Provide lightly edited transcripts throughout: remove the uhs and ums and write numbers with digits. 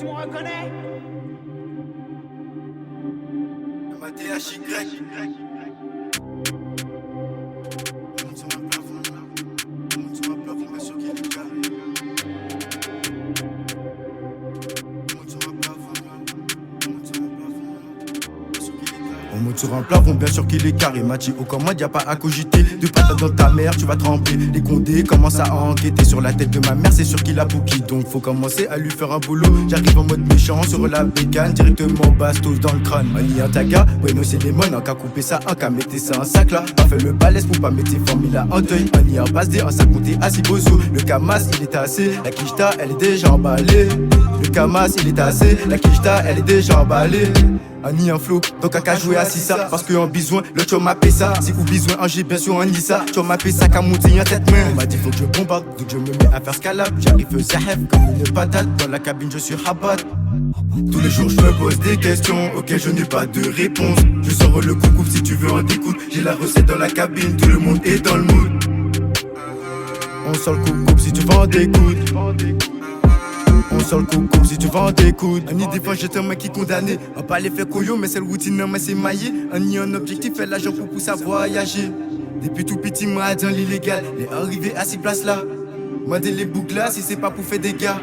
Tu me reconnais? Ma THY. On monte sur un plafond, bien sûr qu'il est carré. M'a dit, oh comment y'a pas à cogiter. De patate dans ta mère, tu vas trembler. Les condés commencent à enquêter sur la tête de ma mère, c'est sûr qu'il a bouki. Donc faut commencer à lui faire un boulot. J'arrive en mode méchant sur la bécane, directement bastos dans le crâne. Mani en taga, bueno c'est les mones, en qu'à couper ça, en qu'à mettre ça en sac là. Pas fait le balèze pour pas mettre ses formules en deuil. Mani en passe des, en sac compté assis bozo. Le Kamas il est assez, la quicheta elle est déjà emballée. Le Kamas il est assez, la quicheta elle est déjà emballée. Ani en flow, donc à jouer à ça. Parce que en besoin, le tu m'a payé ça. Si vous besoin, en j'ai bien sûr en ça. Tu m'as payé ça qu'à monter en tête main. On m'a dit faut que je bombarde, donc je me mets à faire scalab. J'arrive zahef comme une patate. Dans la cabine je suis rabat. Tous les jours je me pose des questions auxquelles je n'ai pas de réponse. Je sors le coucou si tu veux en découdre. J'ai la recette dans la cabine, tout le monde est dans le mood. On sort le coucou si tu veux en découdre. On sort le coucou si tu vends des coudes. Ani des fois j'étais un mec qui condamné. On pas les faire couillon mais c'est le routine mais c'est maillé. Ani un objectif fait l'argent pour pousser à voyager. Depuis tout petit moi dans l'illégal. Les arrivé à ces places là. Moi dès les boucles là si c'est pas pour faire des gars.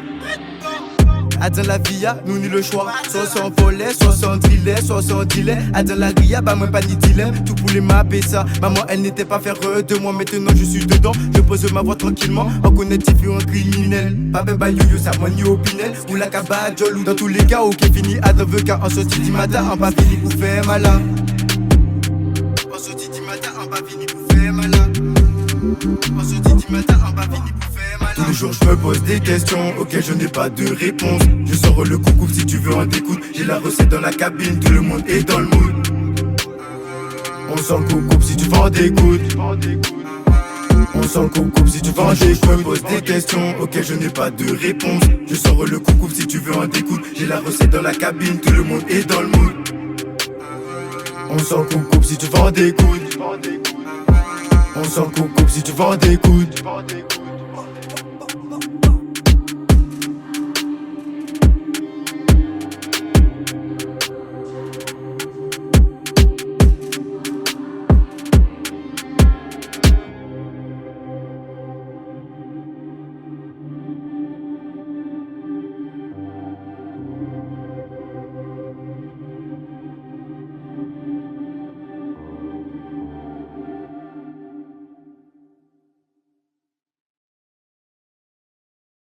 Dans la via, nous ni le choix. Soit sans volet, soit sans drillet, soit sans dealer. Dans la ria, bah moi pas ni dilemme. Tout pour les mapper ça. Maman elle n'était pas faire de moi. Maintenant je suis dedans. Je pose ma voix tranquillement. En connectif ou en criminel. Pas ben bah yo ça moi ni opinel. Ou la cabane, ou dans tous les cas. Ok fini à 9h en sortie du matin. En pas fini pour faire malin. En sortie du matin, en pas fini pour faire malin. En sortie du matin, en pas fini pour faire malin. Tous les jours je me pose des questions auxquelles je n'ai pas de réponse. Je sors le coucou si tu veux en découdre. J'ai la recette dans la cabine, tout le monde est dans le mood. On sort le coucou si tu veux en découdre. On sort le coucou si tu veux en découdre. Je me pose des questions auxquelles je n'ai pas de réponse. Je sors le coucou si tu veux en découdre. J'ai la recette dans la cabine, tout le monde est dans le mood. On sort le coucou si tu veux en découdre. On sort le coucou si tu veux en découdre.